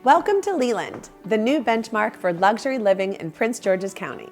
Welcome to Leeland, the new benchmark for luxury living in Prince George's County.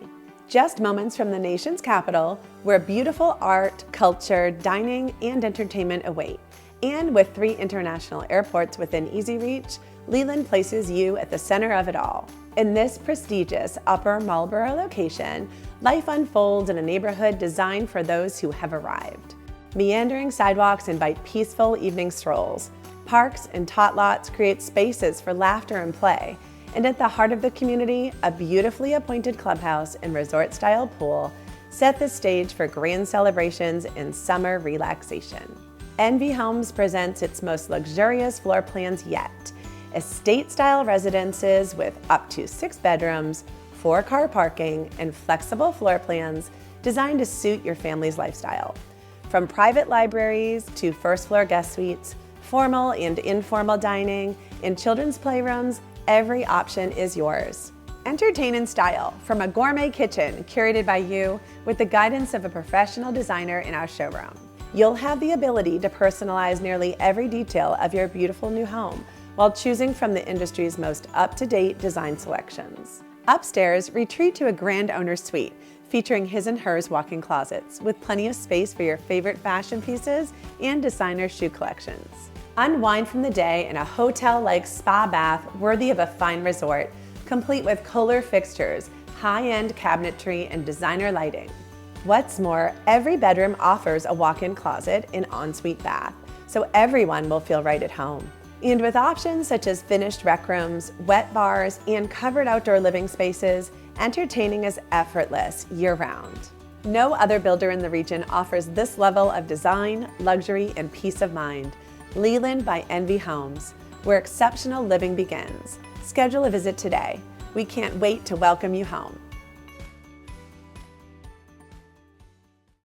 Just moments from the nation's capital, where beautiful art, culture, dining, and entertainment await. And with 3 international airports within easy reach, Leeland places you at the center of it all. In this prestigious Upper Marlboro location, life unfolds in a neighborhood designed for those who have arrived. Meandering sidewalks invite peaceful evening strolls. Parks and tot lots create spaces for laughter and play. And at the heart of the community, a beautifully appointed clubhouse and resort-style pool set the stage for grand celebrations and summer relaxation. NVHomes presents its most luxurious floor plans yet. Estate-style residences with up to 6 bedrooms, 4-car parking, and flexible floor plans designed to suit your family's lifestyle. From private libraries to first-floor guest suites, formal and informal dining, and children's playrooms, every option is yours. Entertain in style from a gourmet kitchen curated by you with the guidance of a professional designer in our showroom. You'll have the ability to personalize nearly every detail of your beautiful new home while choosing from the industry's most up-to-date design selections. Upstairs, retreat to a grand owner's suite featuring his and hers walk-in closets with plenty of space for your favorite fashion pieces and designer shoe collections. Unwind from the day in a hotel-like spa bath worthy of a fine resort, complete with Kohler fixtures, high-end cabinetry, and designer lighting. What's more, every bedroom offers a walk-in closet and ensuite bath, so everyone will feel right at home. And with options such as finished rec rooms, wet bars, and covered outdoor living spaces, entertaining is effortless year-round. No other builder in the region offers this level of design, luxury, and peace of mind. Leeland by NVHomes, where exceptional living begins. Schedule a visit today. We can't wait to welcome you home.